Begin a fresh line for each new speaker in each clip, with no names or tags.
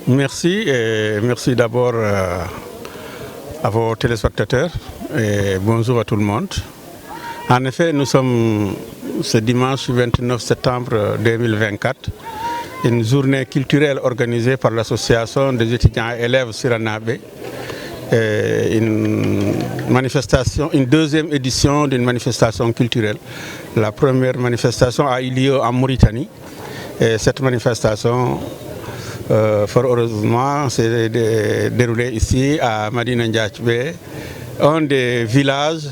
Merci et merci d'abord à vos téléspectateurs et bonjour à tout le monde. En effet, nous sommes ce dimanche 29 septembre 2024, une journée culturelle organisée par l'association des étudiants et élèves Siranabé, une deuxième édition d'une manifestation culturelle. La première manifestation a eu lieu en Mauritanie et cette manifestation, fort heureusement, s'est déroulée ici à Madina Ndiachbé, un des villages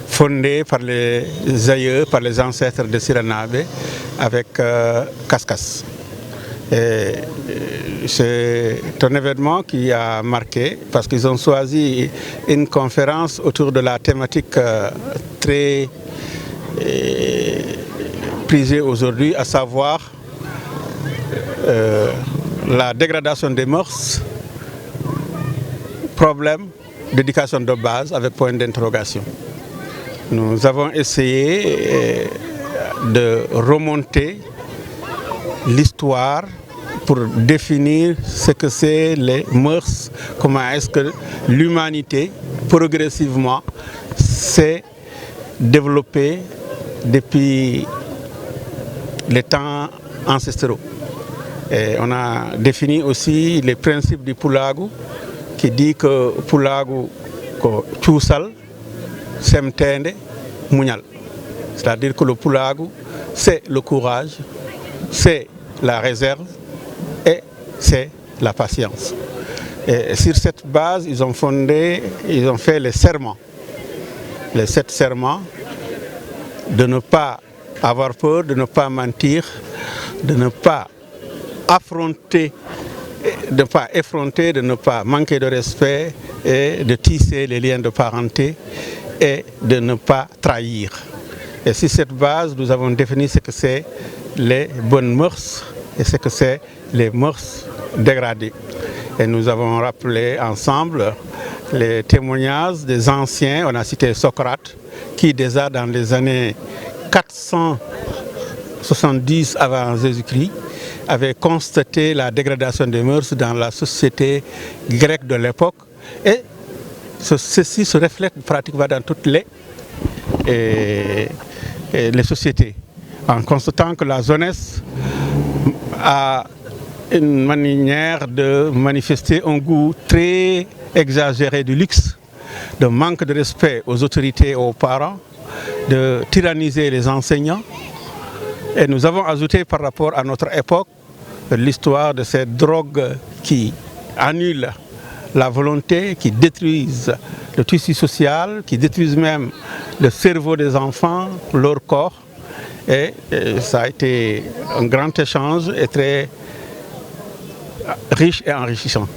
fondés par les aïeux, par les ancêtres de Siranabé, avec Kaskas. C'est un événement qui a marqué parce qu'ils ont choisi une conférence autour de la thématique très prisée aujourd'hui, à savoir la dégradation des mœurs, problème d'éducation de base avec point d'interrogation. Nous avons essayé de remonter l'histoire pour définir ce que c'est les mœurs, comment est-ce que l'humanité progressivement s'est développée depuis les temps ancestraux. Et on a défini aussi les principes du Pulagu qui dit que Pulagu ko Tchousal, Semtende, Munyal. C'est-à-dire que le Pulagu, c'est le courage, c'est la réserve et c'est la patience. Et sur cette base, ils ont fait les serments, les 7 serments de ne pas avoir peur, de ne pas mentir, de ne pas affronter, de ne pas effronter, de ne pas manquer de respect et de tisser les liens de parenté et de ne pas trahir. Et sur cette base, nous avons défini ce que c'est les bonnes mœurs et ce que c'est les mœurs dégradées. Et nous avons rappelé ensemble les témoignages des anciens. On a cité Socrate qui déjà dans les années 470 avant Jésus-Christ avait constaté la dégradation des mœurs dans la société grecque de l'époque. Et ceci se reflète pratiquement dans toutes les sociétés, en constatant que la jeunesse a une manière de manifester un goût très exagéré du luxe, de manque de respect aux autorités et aux parents, de tyranniser les enseignants. Et nous avons ajouté par rapport à notre époque l'histoire de ces drogues qui annulent la volonté, qui détruisent le tissu social, qui détruisent même le cerveau des enfants, leur corps. Et ça a été un grand échange et très riche et enrichissant.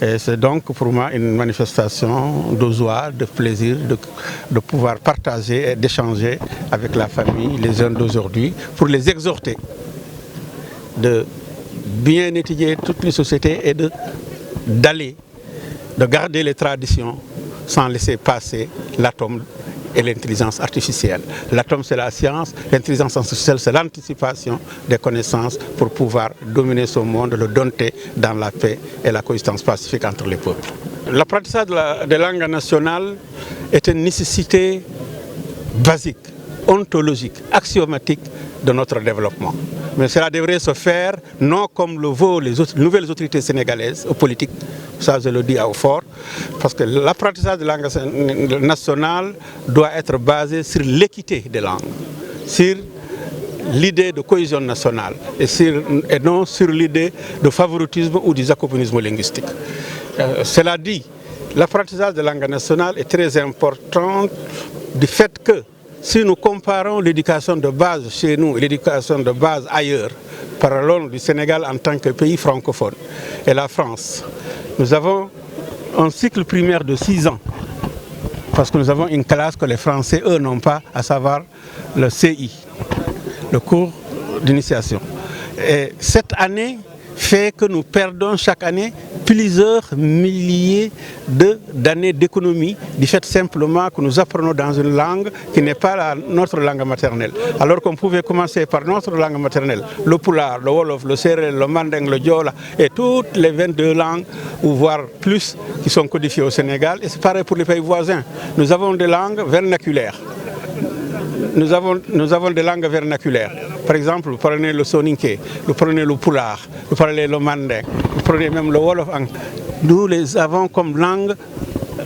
Et c'est donc pour moi une manifestation de joie, de plaisir, de pouvoir partager et d'échanger avec la famille, les jeunes d'aujourd'hui, pour les exhorter de bien étudier toutes les sociétés et de garder les traditions sans laisser passer l'atome et l'intelligence artificielle. L'atome, c'est la science, l'intelligence artificielle, c'est l'anticipation des connaissances pour pouvoir dominer ce monde, le dompter dans la paix et la coexistence pacifique entre les peuples. L'apprentissage des langues nationales est une nécessité basique, ontologique, axiomatique de notre développement. Mais cela devrait se faire non comme le veulent les nouvelles autorités sénégalaises politiques, ça je le dis à haut fort, parce que l'apprentissage de langue nationale doit être basé sur l'équité des langues, sur l'idée de cohésion nationale et non sur l'idée de favoritisme ou du jacobinisme linguistique. Cela dit, l'apprentissage de langue nationale est très important du fait que si nous comparons l'éducation de base chez nous et l'éducation de base ailleurs, parlons du Sénégal en tant que pays francophone et la France, nous avons un cycle primaire de 6 ans, parce que nous avons une classe que les Français, eux, n'ont pas, à savoir le CI, le cours d'initiation. Et cette année fait que nous perdons chaque année plusieurs milliers d'années d'économie du fait simplement que nous apprenons dans une langue qui n'est pas notre langue maternelle. Alors qu'on pouvait commencer par notre langue maternelle, le Pulaar, le Wolof, le Sérère, le Mandeng, le Diola et toutes les 22 langues, ou voire plus, qui sont codifiées au Sénégal. Et c'est pareil pour les pays voisins. Nous avons des langues vernaculaires. Nous avons des langues vernaculaires. Par exemple, vous prenez le Soninké, vous prenez le Pulaar, vous prenez le Mandeng, vous prenez même le Wolof. Nous les avons comme langue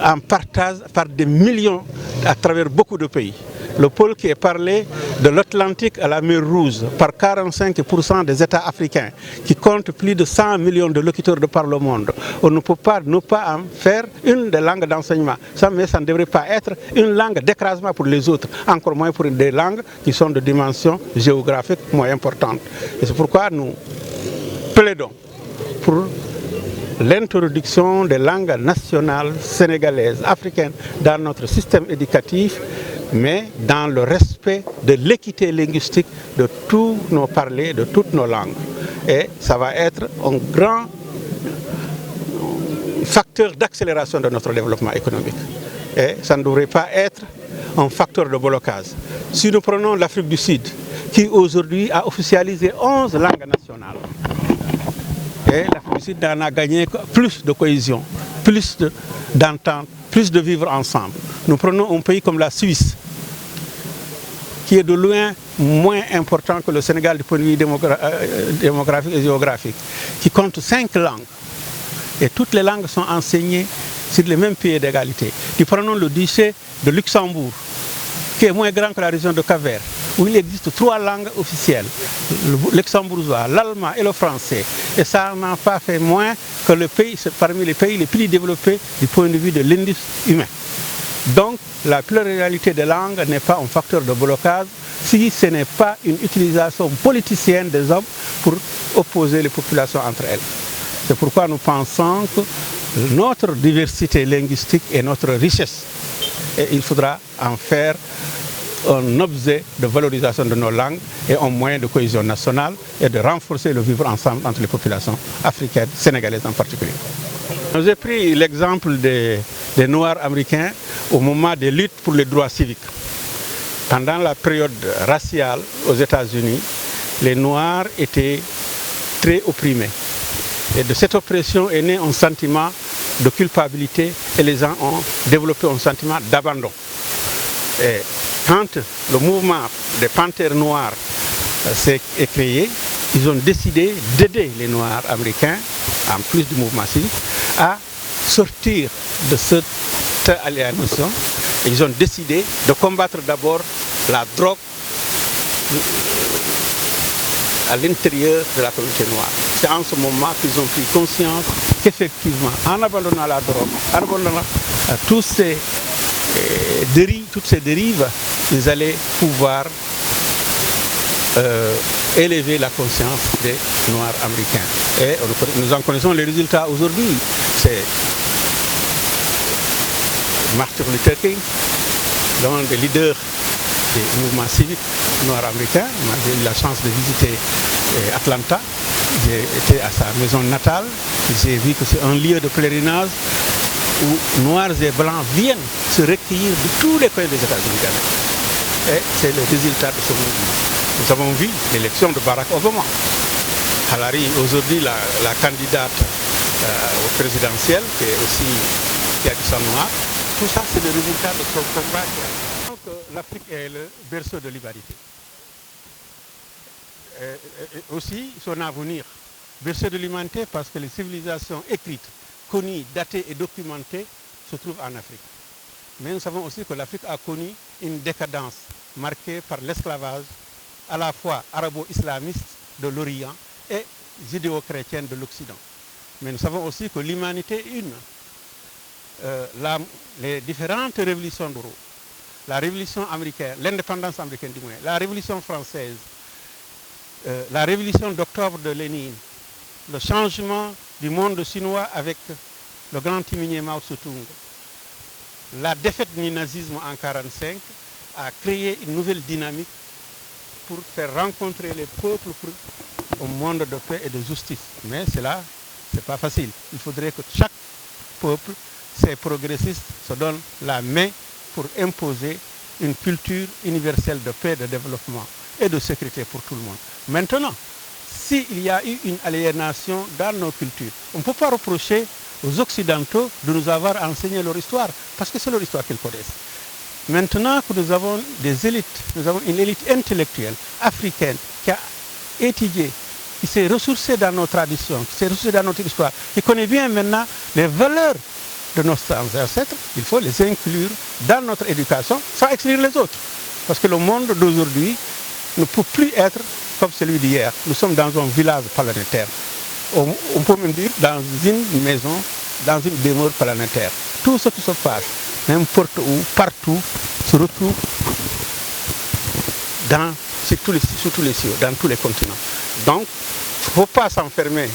en partage par des millions à travers beaucoup de pays. Le pôle qui est parlé de l'Atlantique à la mer Rouge par 45% des États africains, qui comptent plus de 100 millions de locuteurs de par le monde. On ne peut pas ne pas en faire une des langues d'enseignement. Mais ça ne devrait pas être une langue d'écrasement pour les autres, encore moins pour des langues qui sont de dimension géographique moins importante. Et c'est pourquoi nous plaidons pour l'introduction des langues nationales sénégalaises, africaines dans notre système éducatif, mais dans le respect de l'équité linguistique de tous nos parlers, de toutes nos langues. Et ça va être un grand facteur d'accélération de notre développement économique. Et ça ne devrait pas être un facteur de blocage. Si nous prenons l'Afrique du Sud, qui aujourd'hui a officialisé 11 langues nationales, et l'Afrique du Sud en a gagné plus de cohésion, plus d'entente, plus de vivre ensemble. Nous prenons un pays comme la Suisse, qui est de loin moins important que le Sénégal du point de vue démographique et géographique, qui compte 5 langues. Et toutes les langues sont enseignées sur les mêmes pieds d'égalité. Nous prenons le duché de Luxembourg, qui est moins grand que la région de Cap-Vert, où il existe 3 langues officielles, le luxembourgeois, l'allemand et le français. Et ça n'a pas fait moins que le pays, parmi les pays les plus développés du point de vue de l'indice humain. Donc, la pluralité des langues n'est pas un facteur de blocage si ce n'est pas une utilisation politicienne des hommes pour opposer les populations entre elles. C'est pourquoi nous pensons que notre diversité linguistique est notre richesse. Et il faudra en faire un objet de valorisation de nos langues et un moyen de cohésion nationale et de renforcer le vivre ensemble entre les populations africaines, sénégalaises en particulier. J'ai pris l'exemple des Noirs américains au moment des luttes pour les droits civiques. Pendant la période raciale aux États-Unis, les Noirs étaient très opprimés. Et de cette oppression est né un sentiment de culpabilité et les gens ont développé un sentiment d'abandon. Et quand le mouvement des Panthères Noires s'est créé, ils ont décidé d'aider les Noirs américains, en plus du mouvement civique, à sortir de cette aliénation. Et ils ont décidé de combattre d'abord la drogue à l'intérieur de la communauté noire. C'est en ce moment qu'ils ont pris conscience qu'effectivement, en abandonnant la drogue, en abandonnant toutes ces dérives, ils allaient pouvoir élever la conscience des Noirs américains. Et nous en connaissons les résultats aujourd'hui. C'est Martin Luther King, l'un des leaders des mouvements civiques noirs américains. J'ai eu la chance de visiter Atlanta. J'ai été à sa maison natale. J'ai vu que c'est un lieu de pèlerinage où noirs et blancs viennent se recueillir de tous les coins des États-Unis d'Amérique. Et c'est le résultat de ce mouvement. Nous avons vu l'élection de Barack Obama. Hillary, aujourd'hui la candidate au présidentiel, qui a du sang noir. Tout ça, c'est le résultat de son combat. Donc, l'Afrique est le berceau de l'humanité. Aussi, son avenir, berceau de l'humanité parce que les civilisations écrites, connues, datées et documentées se trouvent en Afrique. Mais nous savons aussi que l'Afrique a connu une décadence marquée par l'esclavage à la fois arabo-islamiste de l'Orient et judéo-chrétienne de l'Occident. Mais nous savons aussi que l'humanité est une. Les différentes révolutions d'Europe, la révolution américaine, l'indépendance américaine du moins, la révolution française, la révolution d'octobre de Lénine, le changement du monde chinois avec le grand timonier Mao Tse-tung, la défaite du nazisme en 1945 a créé une nouvelle dynamique pour faire rencontrer les peuples pour un monde de paix et de justice. Mais cela Ce n'est pas facile. Il faudrait que chaque peuple, ces progressistes, se donnent la main pour imposer une culture universelle de paix, de développement et de sécurité pour tout le monde. Maintenant, s'il y a eu une aliénation dans nos cultures, on ne peut pas reprocher aux Occidentaux de nous avoir enseigné leur histoire, parce que c'est leur histoire qu'ils connaissent. Maintenant que nous avons des élites, nous avons une élite intellectuelle africaine qui a étudié, qui s'est ressourcée dans nos traditions, qui s'est ressourcée dans notre histoire, qui connaît bien maintenant les valeurs de nos ancêtres, il faut les inclure dans notre éducation sans exclure les autres. Parce que le monde d'aujourd'hui ne peut plus être comme celui d'hier. Nous sommes dans un village planétaire. On peut même dire dans une maison, dans une demeure planétaire. Tout ce qui se passe, n'importe où, partout, se retrouve sur tous les cieux, dans tous les continents. Donc, il ne faut pas s'enfermer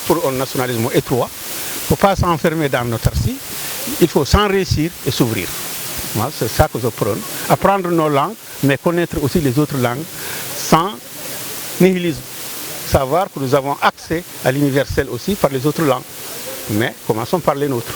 pour un nationalisme étroit. Il ne faut pas s'enfermer dans notre arcie. Il faut s'enrichir et s'ouvrir. Moi, c'est ça que je prône. Apprendre nos langues, mais connaître aussi les autres langues sans nihilisme. Savoir que nous avons accès à l'universel aussi par les autres langues. Mais commençons par les nôtres.